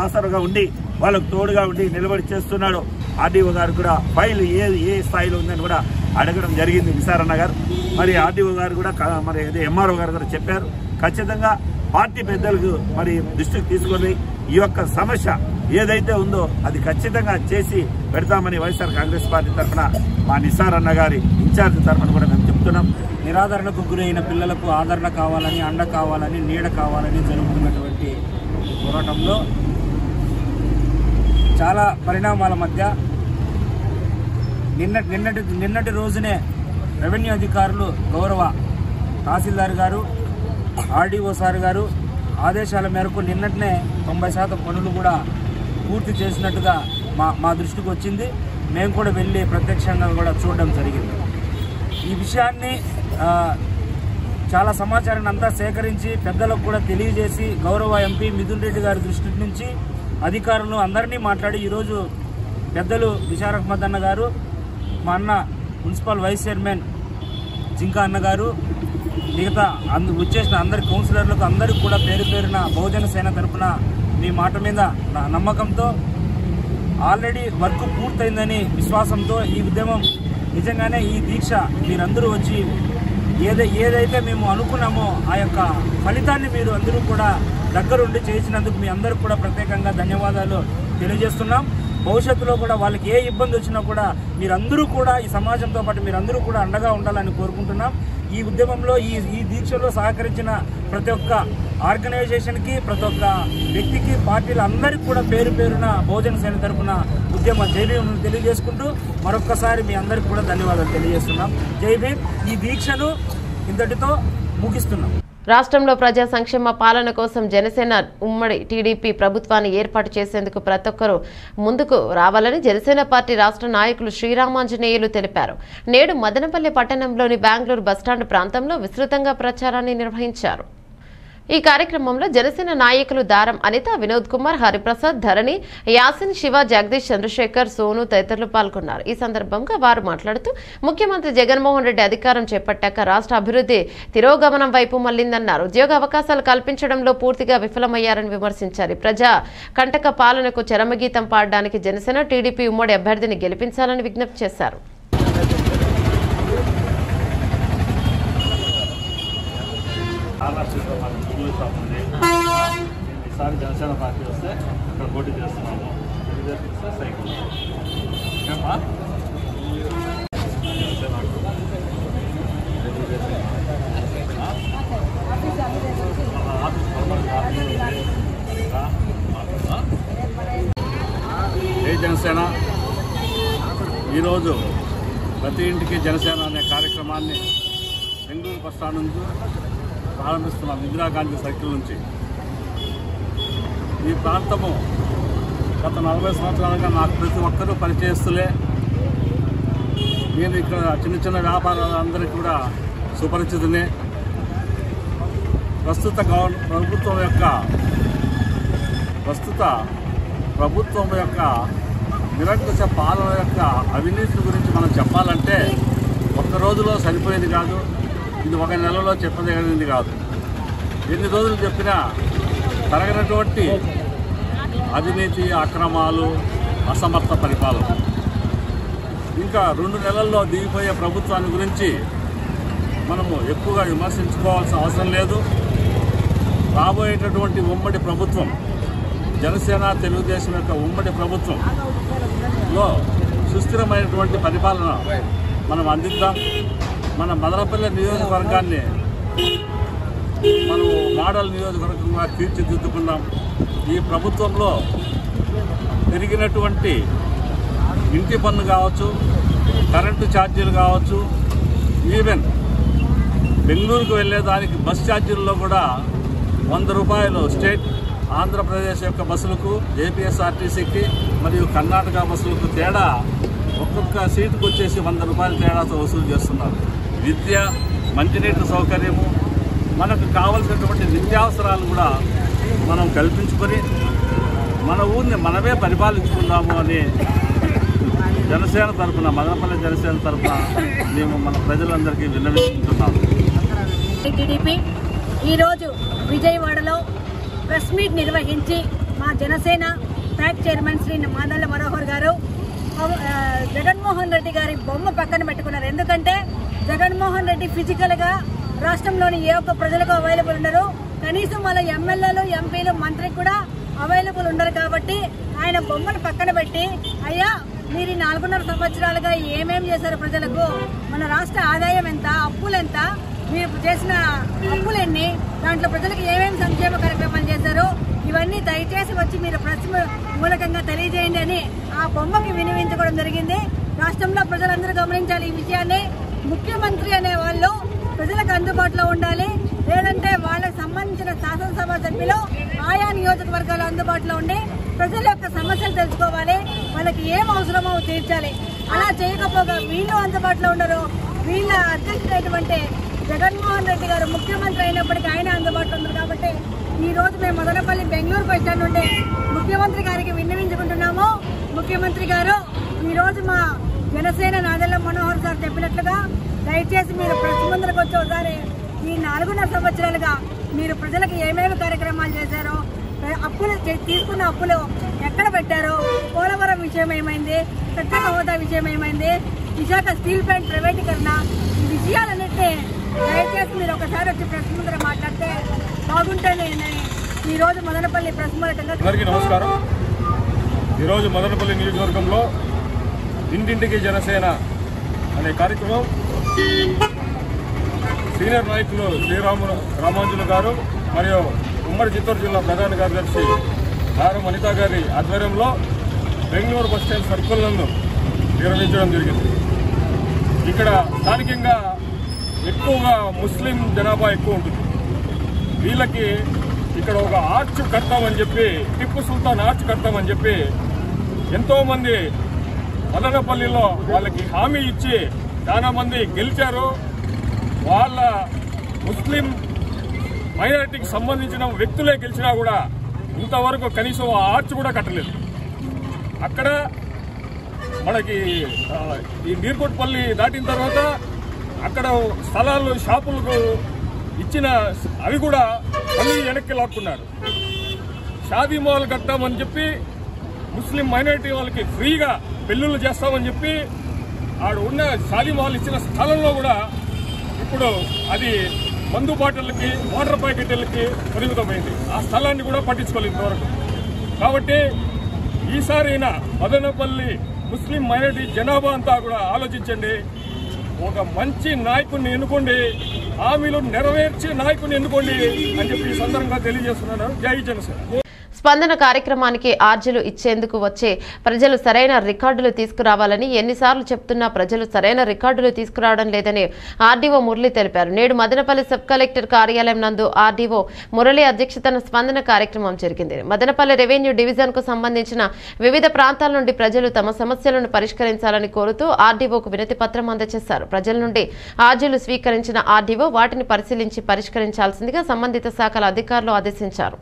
Speaker 12: ఆసరగా ఉండి వాళ్ళకు తోడుగా ఉండి నిలబడి చేస్తున్నాడో ఆర్డీఓ గారు కూడా ఫైల్ ఏ స్థాయిలో ఉందని కూడా అడగడం జరిగింది నిసార్ అన్న గారు. మరి ఆర్డీఓ గారు కూడా మరి ఎంఆర్ఓ గారు కూడా చెప్పారు. ఖచ్చితంగా పార్టీ పెద్దలకు మరి దృష్టికి తీసుకొని ఈ యొక్క సమస్య ఏదైతే ఉందో అది ఖచ్చితంగా చేసి పెడతామని వైఎస్ఆర్ కాంగ్రెస్ పార్టీ తరఫున మా నిసార్ అన్న గారి ఇన్ఛార్జ్ తరఫున కూడా మేము చెప్తున్నాం.
Speaker 13: నిరాదరణకు గురైన పిల్లలకు ఆదరణ కావాలని, అండ కావాలని, నీడ కావాలని జరుగుతున్నటువంటి
Speaker 12: పోరాటంలో చాలా పరిణామాల మధ్య నిన్నటి రోజునే రెవెన్యూ అధికారులు గౌరవ తహసీల్దార్ గారు ఆర్డీఓ సార్ గారు ఆదేశాల మేరకు నిన్నటినే 90% పనులు కూడా పూర్తి చేసినట్టుగా మా దృష్టికి వచ్చింది. మేము కూడా వెళ్ళి ప్రత్యక్షంగా కూడా చూడడం జరిగింది. ఈ విషయాన్ని చాలా సమాచారాన్ని అంతా సేకరించి పెద్దలకు కూడా తెలియజేసి గౌరవ ఎంపీ మిథున్ రెడ్డి గారి దృష్టి నుంచి అధికారులు అందరినీ మాట్లాడి ఈరోజు పెద్దలు బిషార్ అహ్మద్ అన్న గారు, మా అన్న మున్సిపల్ వైస్ చైర్మన్ జింకా అన్న గారు, మిగతా వచ్చేసిన అందరి కౌన్సిలర్లకు అందరికీ కూడా పేరు పేరున బహుజన సేన తరఫున మీ మాట మీద నమ్మకంతో ఆల్రెడీ వర్క్ పూర్తయిందని విశ్వాసంతో ఈ ఉద్యమం నిజంగానే ఈ దీక్ష మీరందరూ వచ్చి ఏదైతే మేము అనుకున్నామో ఆ యొక్క ఫలితాన్ని మీరు అందరూ కూడా దగ్గరుండి చేసినందుకు మీ అందరూ కూడా ప్రత్యేకంగా ధన్యవాదాలు తెలియజేస్తున్నాం. భవిష్యత్తులో కూడా వాళ్ళకి ఏ ఇబ్బంది వచ్చినా కూడా మీరందరూ కూడా ఈ సమాజంతో పాటు మీరందరూ కూడా అండగా ఉండాలని కోరుకుంటున్నాం. ఈ ఉద్యమంలో ఈ దీక్షలో సహకరించిన ప్రతి ఒక్క ఆర్గనైజేషన్కి, ప్రతి ఒక్క వ్యక్తికి, పార్టీల అందరికీ కూడా పేరు పేరున బహుజన సేన తరఫున ఉద్యమ జై భీమ్ తెలియజేసుకుంటూ మరొక్కసారి మీ అందరికీ కూడా ధన్యవాదాలు తెలియజేస్తున్నాం. జై భీమ్. ఈ దీక్షను ఇంతటితో ముగిస్తున్నాం.
Speaker 2: రాష్ట్రంలో ప్రజా సంక్షేమ పాలన కోసం జనసేన ఉమ్మడి టీడీపీ ప్రభుత్వాన్ని ఏర్పాటు చేసేందుకు ప్రతి ఒక్కరూ ముందుకు రావాలని జనసేన పార్టీ రాష్ట్ర నాయకులు శ్రీరామాంజనేయులు తెలిపారు. నేడు మదనపల్లి పట్టణంలోని బెంగళూరు బస్టాండ్ ప్రాంతంలో విస్తృతంగా ప్రచారాన్ని నిర్వహించారు. ఈ కార్యక్రమంలో జనసేన నాయకులు దారం అనిత, వినోద్ కుమార్, హరిప్రసాద్, ధరణి, యాసిన్, శివ, జగదీష్, చంద్రశేఖర్, సోను తదితరులు పాల్గొన్నారు. ఈ సందర్భంగా వారు మాట్లాడుతూ ముఖ్యమంత్రి జగన్మోహన్ రెడ్డి అధికారం చేపట్టాక రాష్ట్ర అభివృద్ధి తిరోగమనం వైపు మళ్లిందన్నారు. ఉద్యోగ అవకాశాలు కల్పించడంలో పూర్తిగా విఫలమయ్యారని విమర్శించారు. ప్రజా కంటక పాలనకు చరమగీతం పాడడానికి జనసేన టీడీపీ ఉమ్మడి అభ్యర్థిని గెలిపించాలని విజ్ఞప్తి చేశారు.
Speaker 12: ఈసారి జనసేన పార్టీ వస్తే ఇక్కడ పోటీ చేస్తున్నాము. సైకిల్ ఏ జనసేన ఈరోజు ప్రతి ఇంటికి జనసేన అనే కార్యక్రమాన్ని బెంగళూరు బస్టాండ్ నుంచి ప్రారంభిస్తున్నాం. ఇందిరాగాంధీ సర్కిల్ నుంచి. ఈ ప్రాంతము గత 40 సంవత్సరాలుగా నాకు ప్రతి ఒక్కరూ పరిచయస్తులే. నేను ఇక్కడ చిన్న చిన్న వ్యాపారాలందరికీ కూడా సుపరిచితునే. ప్రస్తుత ప్రభుత్వం యొక్క నిరంకుశ పాలన యొక్క అవినీతి గురించి మనం చెప్పాలంటే ఒక్క రోజులో సరిపోయేది కాదు. ఇది ఒక నెలలో చెప్పదగినది కాదు. ఎన్ని రోజులు చెప్పినా తరగనటువంటి అవినీతి, అక్రమాలు, అసమర్థ పరిపాలన. ఇంకా 2 నెలల్లో దిగిపోయే ప్రభుత్వాన్ని గురించి మనము ఎక్కువగా విమర్శించుకోవాల్సిన అవసరం లేదు. రాబోయేటటువంటి ఉమ్మడి ప్రభుత్వం, జనసేన తెలుగుదేశం యొక్క ఉమ్మడి ప్రభుత్వంలో సుస్థిరమైనటువంటి పరిపాలన మనం అందిద్దాం. మన మదనపల్లి నియోజకవర్గాన్ని మనం మోడల్ నియోజకవర్గంగా తీర్చిదిద్దుకున్నాం. ఈ ప్రభుత్వంలో పెరిగినటువంటి ఇంటి పన్ను కావచ్చు, కరెంటు ఛార్జీలు కావచ్చు, ఈవెన్ బెంగళూరుకు వెళ్ళేదానికి బస్ ఛార్జీల్లో కూడా 100 రూపాయలు స్టేట్ ఆంధ్రప్రదేశ్ యొక్క బస్సులకు, ఏపీఎస్ఆర్టీసీకి మరియు కర్ణాటక బస్సులకు తేడా ఒక్కొక్క సీటుకు వచ్చేసి 100 రూపాయల తేడాతో వసూలు చేస్తున్నారు. విద్య, మంచినీటి సౌకర్యము, మనకు కావలసినటువంటి నిత్యావసరాలు కూడా మనం కల్పించుకొని మన ఊరిని మనమే పరిపాలించుకుందాము అని జనసేన తరఫున, మదనపల్లి జనసేన తరఫున మేము మన ప్రజలందరికీ విన్నవించుకుంటున్నాము.
Speaker 13: టీడీపీ ఈరోజు విజయవాడలో ప్రెస్ మీట్ నిర్వహించి మా జనసేన ప్యాక్ చైర్మన్ శ్రీ మాదళ్ళ మనోహర్ గారు జగన్మోహన్ రెడ్డి గారి బొమ్మ పక్కన పెట్టుకున్నారు. ఎందుకంటే జగన్మోహన్ రెడ్డి ఫిజికల్గా రాష్ట్రంలోని ఏ ఒక్క ప్రజలకు అవైలబుల్ ఉండరు. కనీసం వాళ్ళ ఎమ్మెల్యేలు, ఎంపీలు, మంత్రికి కూడా అవైలబుల్ ఉండరు. కాబట్టి ఆయన బొమ్మను పక్కన పెట్టి, అయ్యా మీరు 4.5 సంవత్సరాలుగా ఏమేం చేశారు ప్రజలకు, మన రాష్ట్ర ఆదాయం ఎంత, అప్పులు ఎంత, మీరు చేసిన అప్పులెన్ని, దాంట్లో ప్రజలకు ఏమేమి సంక్షేమ కార్యక్రమాలు చేశారు, ఇవన్నీ దయచేసి వచ్చి మీరు ప్రెస్ మూలకంగా తెలియజేయండి అని ఆ బొమ్మకి వినియోగించుకోవడం జరిగింది. రాష్ట్రంలో ప్రజలందరూ గమనించాలి ఈ విషయాన్ని. ముఖ్యమంత్రి అనే వాళ్ళు ప్రజలకు అందుబాటులో ఉండాలి, లేదంటే వాళ్ళకి సంబంధించిన శాసనసభ సభ్యులు ఆయా నియోజకవర్గాలు అందుబాటులో ఉండి ప్రజల యొక్క సమస్యలు తెలుసుకోవాలి, వాళ్ళకి ఏం అవసరమో తీర్చాలి. అలా చేయకపోగా వీళ్ళు అందుబాటులో ఉండరు. వీళ్ళ అధ్యక్షుడైనటువంటి జగన్మోహన్ రెడ్డి గారు ముఖ్యమంత్రి అయినప్పటికీ ఆయన అందుబాటులో ఉన్నారు. కాబట్టి ఈ రోజు మేము మదనపల్లి బెంగళూరు బస్ స్టాండ్ నుండి ముఖ్యమంత్రి గారికి విన్నవించుకుంటున్నాము. ముఖ్యమంత్రి గారు ఈ రోజు మా జనసేన నాదెళ్ల మనోహర్ సార్ చెప్పినట్లుగా దయచేసి మీరు ప్రతి ముందరకు వచ్చి ఒకసారి ఈ 4.5 సంవత్సరాలుగా మీరు ప్రజలకు ఏమేమి కార్యక్రమాలు చేశారో, అప్పులు తీసుకున్న అప్పులు ఎక్కడ పెట్టారో, పోలవరం విషయం ఏమైంది, ప్రత్యేక హోదా విషయం ఏమైంది, విశాఖ స్టీల్ ప్లాంట్ ప్రైవేటీకరణ, ఈ విషయాలన్నింటినీ దయచేసి మీరు ఒకసారి వచ్చి ప్రెస్ ముందర మాట్లాడితే బాగుంటుంది. ఈ రోజు మదనపల్లి ప్రెస్ మూలకంగా
Speaker 11: అందరికీ నమస్కారం. ఈరోజు మదనపల్లి నియోజకవర్గంలో ఇంటింటికి జనసేన అనే కార్యక్రమం సీనియర్ నాయకులు రామాంజులు గారు మరియు ఉమ్మడి చిత్తూరు జిల్లా ప్రధాన కార్యదర్శి ఆర్ అనిత గారి ఆధ్వర్యంలో బెంగళూరు బస్ స్టాండ్ సర్కిల్ నందు నిర్వహించడం జరిగింది. ఇక్కడ స్థానికంగా ఎక్కువగా ముస్లిం జనాభా ఎక్కువ ఉంటుంది. వీళ్ళకి ఇక్కడ ఒక ఆర్చ్ కడతామని చెప్పి, టిప్పు సుల్తాన్ ఆర్చ్ కడతామని చెప్పి ఎంతోమంది మదనపల్లిలో వాళ్ళకి హామీ ఇచ్చి చాలా మంది గెలిచారు. వాళ్ళ ముస్లిం మైనారిటీకి సంబంధించిన వ్యక్తులే గెలిచినా కూడా ఇంతవరకు కనీసం ఆ ఆర్చ్ కూడా కట్టలేదు. అక్కడ మనకి ఈ నీర్కొట్పల్లి దాటిన తర్వాత అక్కడ స్థలాలు షాపులకు ఇచ్చిన అవి కూడా మళ్ళీ వెనక్కి లాక్కున్నారు. షాదీ మాల్ కట్టామని చెప్పి ముస్లిం మైనారిటీ వాళ్ళకి ఫ్రీగా పెళ్లిళ్ళు చేస్తామని చెప్పి ఆడ ఉన్న షాదీ మాల్ ఇచ్చిన స్థలంలో కూడా ఇప్పుడు అది మందు బాటిళ్ళకి, వాటర్ ప్యాకెట్లకి పరిమితమైంది. ఆ స్థలాన్ని కూడా పట్టించుకోలేదు ఇంతవరకు. కాబట్టి ఈసారైనా మదనపల్లి ముస్లిం మైనారిటీ జనాభా అంతా కూడా ఆలోచించండి. ఒక మంచి నాయకుడిని ఎన్నుకోండి, హామీలు నెరవేర్చే నాయకుడిని ఎన్నుకోండి అని చెప్పి ఈ సందర్భంగా తెలియజేస్తున్నాను. జై జనసేన.
Speaker 2: స్పందన కార్యక్రమానికి ఆర్జీలు ఇచ్చేందుకు వచ్చే ప్రజలు సరైన రికార్డులు తీసుకురావాలని ఎన్నిసార్లు చెప్తున్నా ప్రజలు సరైన రికార్డులు తీసుకురావడం లేదని ఆర్డీఓ మురళి తెలిపారు. నేడు మదనపల్లి సబ్ కలెక్టర్ కార్యాలయం నందు ఆర్డీఓ మురళి అధ్యక్షతన స్పందన కార్యక్రమం జరిగింది. మదనపల్లి రెవెన్యూ డివిజన్ కు సంబంధించిన వివిధ ప్రాంతాల నుండి ప్రజలు తమ సమస్యలను పరిష్కరించాలని కోరుతూ ఆర్డీఓకు వినతి పత్రం అందజేశారు. ప్రజల నుండి ఆర్జీలు స్వీకరించిన ఆర్డీఓ వాటిని పరిశీలించి పరిష్కరించాల్సిందిగా సంబంధిత శాఖల అధికారులు ఆదేశించారు.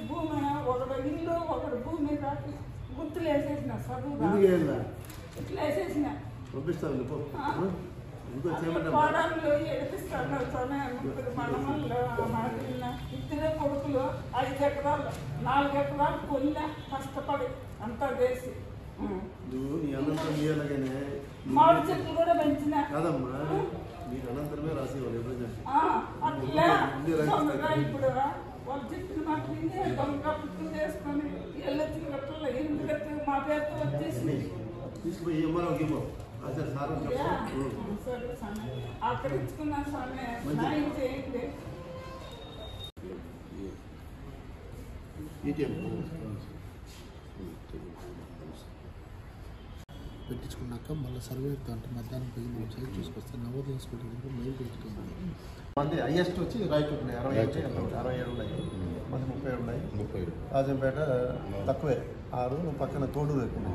Speaker 14: భూమి ఒకడు ఇల్లు ఒకడు భూమి రాకి గుర్తులు వేసేసిన చదువు ఇట్లా వేసేసిన పాడాలు ఏడిపిస్తాను. మనమల్లో ఇద్దరే కొడుకులు 5 ఎకరాలు 4 ఎకరాలు కొన్నా కష్టపడి అంతా వేసి మామిడి చెట్లు కూడా పెంచిన అట్లా ఇప్పుడు వాళ్ళు చెప్పిన మాట కప్పులు చేసుకొని ఎల్లొచ్చిన గట్ల ఎనిమిది గట్ల మా పేరుతో వచ్చేసి అక్కడ ఇచ్చుకున్నా స్వామి న్యాయం చేయండి.
Speaker 15: పెట్టించుకున్నాక మళ్ళీ సర్వే అంటే మధ్యాహ్నం పోయి మేము సైట్ చూసుకొస్తే నవోదయ స్కూల్ దగ్గర మెయిన్ పెట్టుకున్నాం.
Speaker 3: అంటే హైయెస్ట్ వచ్చి రాయచోటి 67 ఉన్నాయి, మంది 30 ఉన్నాయి. రాజంపేట తక్కువే 6, పక్కన తోడూరు ఎక్కువ.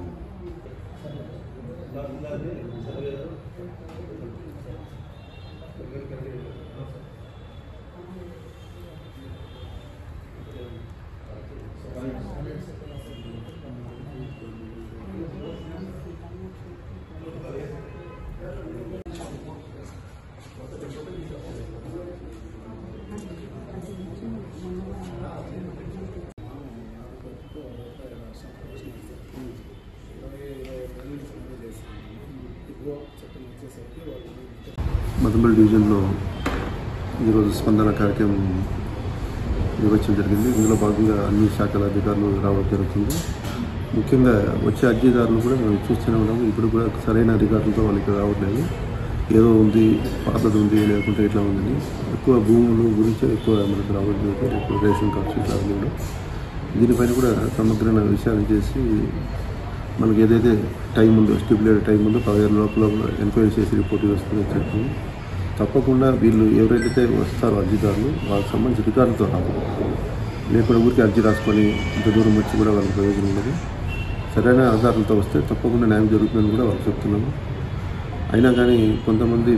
Speaker 3: మదనపల్లి డివిజన్లో ఈరోజు స్పందన కార్యక్రమం
Speaker 16: నిర్వహించడం జరిగింది. ఇందులో భాగంగా అన్ని శాఖల అధికారులు రావడం జరుగుతుంది. ముఖ్యంగా వచ్చే అర్జీదారులు కూడా మనం చూస్తూనే ఉన్నాము. ఇప్పుడు కూడా సరైన అధికారులతో వాళ్ళకి రావట్లేదు. ఏదో ఉంది, పాతది ఉంది, లేకుంటే ఇట్లా ఉందని ఎక్కువ భూములు గురించి ఎక్కువ మనకు రావడం జరుగుతుంది. ఎక్కువ రేషన్ కార్డ్స్ ఇట్లా కూడా దీనిపైన కూడా సమగ్రమైన విషయాలు చేసి మనకి ఏదైతే టైం ఉందో స్టిపులేటెడ్ టైం ఉందో 15 లోపల ఎంక్వైరీ చేసి రిపోర్ట్ వస్తుందని చెప్తాము. తప్పకుండా వీళ్ళు ఎవరైతే వస్తారో అర్జీదారులు వాళ్ళకి సంబంధించిన అధికారులతో రావాలి. లేకుండా ఊరికి అర్జీ రాసుకొని ఇంత దూరం వచ్చి కూడా వాళ్ళకి ప్రయోజనం ఉండదు. సరైన ఆధారాలతో వస్తే తప్పకుండా న్యాయం జరుగుతుందని కూడా వాళ్ళకి చెప్తున్నాము. అయినా కానీ కొంతమంది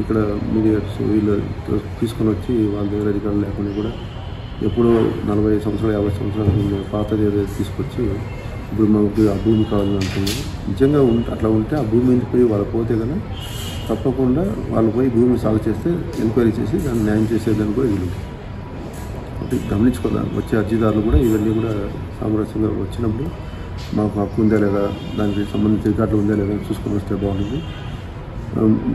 Speaker 16: ఇక్కడ మీడియాస్ వీళ్ళు తీసుకొని వచ్చి వాళ్ళ దగ్గర అధికారులు లేకుండా కూడా ఎప్పుడో 40 సంవత్సరాలు 50 సంవత్సరాల పాతది ఏదైతే తీసుకొచ్చి ఇప్పుడు మనకి ఆ భూమి కావాలని అంటుంది. నిజంగా అట్లా ఉంటే ఆ భూమి మీద పోయి వాళ్ళు పోతే కదా తప్పకుండా వాళ్ళు పోయి భూమి సాగు చేస్తే ఎంక్వైరీ చేసి దాన్ని న్యాయం చేసేదాన్ని కూడా వీళ్ళు గమనించుకోవాలి. వచ్చే అర్జీదారులు కూడా ఇవన్నీ కూడా సామరస్యంగా వచ్చినప్పుడు మాకు హక్కు ఉందా లేదా, దానికి సంబంధించిన రికార్డులు ఉందా లేదా చూసుకొని వస్తే బాగుంటుంది.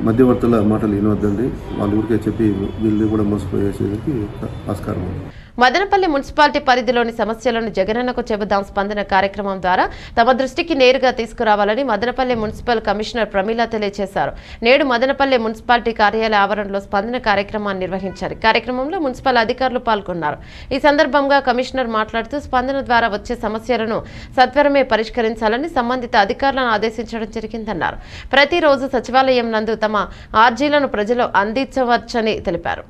Speaker 16: మధ్యవర్తుల మాటలు వినవద్దండి. వాళ్ళ ఊరికే చెప్పి వీళ్ళు కూడా మోసపోయేసేదానికి ఆస్కారం ఉంది.
Speaker 2: మదనపల్లి మున్సిపాలిటీ పరిధిలోని సమస్యలను జగనన్నకు చెబుదాం స్పందన కార్యక్రమం ద్వారా తమ దృష్టికి నేరుగా తీసుకురావాలని మదనపల్లి మున్సిపల్ కమిషనర్ ప్రమీల తెలియజేశారు. నేడు మదనపల్లి మున్సిపాలిటీ కార్యాలయ ఆవరణలో స్పందన కార్యక్రమాన్ని నిర్వహించారు. కార్యక్రమంలో మున్సిపల్ అధికారులు పాల్గొన్నారు. ఈ సందర్భంగా కమిషనర్ మాట్లాడుతూ స్పందన ద్వారా వచ్చే సమస్యలను సత్వరమే పరిష్కరించాలని సంబంధిత అధికారులను ఆదేశించడం జరిగిందన్నారు. ప్రతిరోజు సచివాలయం నందు తమ ఆర్జీలను ప్రజలు అందించవచ్చని తెలిపారు.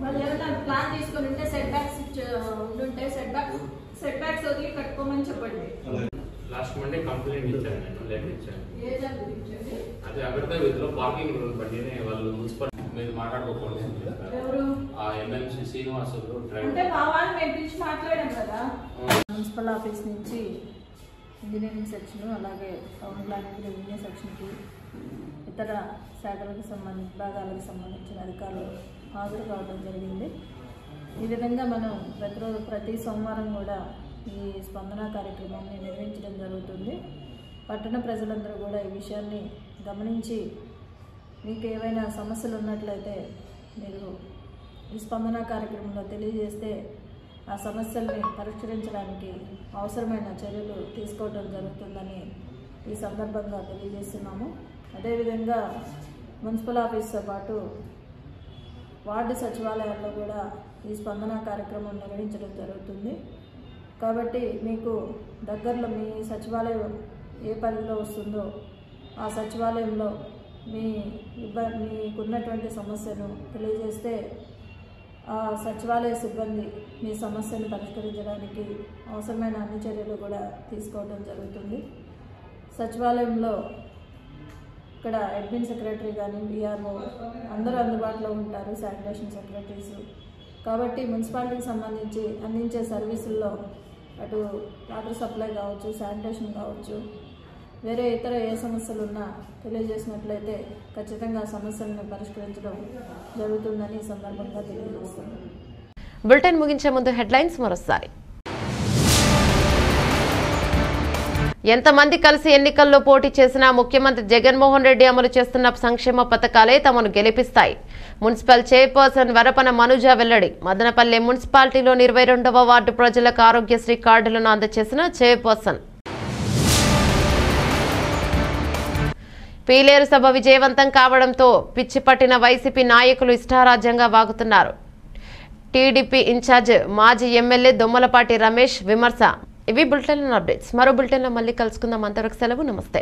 Speaker 4: వాళ్ళు ఏమైనా ప్లాన్ తీసుకొని ఉంటే సెట్ బ్యాక్స్ ఉంటే సెట్ బ్యాక్స్ వదిలి కట్టుకోమని చెప్పండి.
Speaker 5: లాస్ట్ మండే కంప్లైంట్ ఇచ్చాను, నేను లెటర్ ఇచ్చాను. అదే అక్కడ వీధిలో పార్కింగ్ రూల్ బట్టినే వాళ్ళు మున్సిపల్ మీరు మాట్లాడుకోకూడదు.
Speaker 4: ఎవరు
Speaker 5: ఆ ఎమ్మెల్సీ శ్రీనివాసులు
Speaker 4: అంటే మా వాళ్ళు మేము పిలిచి మాట్లాడాం కదా.
Speaker 17: మున్సిపల్ ఆఫీస్ నుంచి ఇంజనీరింగ్ సెక్షన్ అలాగే టౌన్ ప్లానింగ్ రెవెన్యూ సెక్షన్కి ఇతర శాఖలకు విభాగాలకు సంబంధించిన అధికారులు హాజరు కావడం జరిగింది. ఈ విధంగా మనం ప్రతి సోమవారం కూడా ఈ స్పందన కార్యక్రమాన్ని నిర్వహించడం జరుగుతుంది. పట్టణ ప్రజలందరూ కూడా ఈ విషయాన్ని గమనించి మీకు ఏవైనా సమస్యలు ఉన్నట్లయితే మీరు ఈ స్పందన కార్యక్రమంలో తెలియజేస్తే ఆ సమస్యల్ని పరిష్కరించడానికి అవసరమైన చర్యలు తీసుకోవడం జరుగుతుందని ఈ సందర్భంగా తెలియజేస్తున్నాము. అదేవిధంగా మున్సిపల్ ఆఫీస్తో పాటు వార్డు సచివాలయాల్లో కూడా ఈ స్పందన కార్యక్రమం నిర్వహించడం జరుగుతుంది. కాబట్టి మీకు దగ్గరలో మీ సచివాలయం ఏ పరిధిలో వస్తుందో ఆ సచివాలయంలో మీకున్నటువంటి సమస్యను తెలియజేస్తే ఆ సచివాలయ సిబ్బంది మీ సమస్యను పరిష్కరించడానికి అవసరమైన అన్ని చర్యలు కూడా తీసుకోవడం జరుగుతుంది. సచివాలయంలో ఇక్కడ అడ్మిన్ సెక్రటరీ కానీ విఆర్ఓ అందరూ అందుబాటులో ఉంటారు, శానిటేషన్ సెక్రటరీస్. కాబట్టి మున్సిపాలిటీకి సంబంధించి అందించే సర్వీసుల్లో అటు వాటర్ సప్లై కావచ్చు, శానిటేషన్ కావచ్చు, వేరే ఇతర ఏ సమస్యలు ఉన్నా తెలియజేసినట్లయితే ఖచ్చితంగా సమస్యలను పరిష్కరించడం జరుగుతుందని ఈ సందర్భంగా తెలియజేస్తున్నాను.
Speaker 2: బులెటిన్ ముగించే ముందు హెడ్లైన్స్ మరోసారి. ఎంతమంది కలిసి ఎన్నికల్లో పోటీ చేసినా ముఖ్యమంత్రి జగన్మోహన్ రెడ్డి అమలు చేస్తున్న సంక్షేమ పథకాలే తమను గెలిపిస్తాయి. మున్సిపల్ చైర్పర్సన్ వరపన మనుజ వెల్లడి. మదనపల్లె మున్సిపాలిటీలోని 22వ వార్డు ప్రజలకు ఆరోగ్యశ్రీ కార్డులను అందజేసిన చైర్పర్సన్. పీలేరు సభ విజయవంతం కావడంతో పిచ్చిపట్టిన వైసీపీ నాయకులు ఇష్టారాజ్యంగా వాగుతున్నారు. టీడీపీ ఇన్ఛార్జ్ మాజీ ఎమ్మెల్యే దొమ్మలపాటి రమేష్ విమర్శ. ఇవి బులెటిన్ అప్డేట్స్. మరో బులెటిన్లో మళ్ళీ కలుసుకుందాం. అంతవరకు సెలవు. నమస్తే.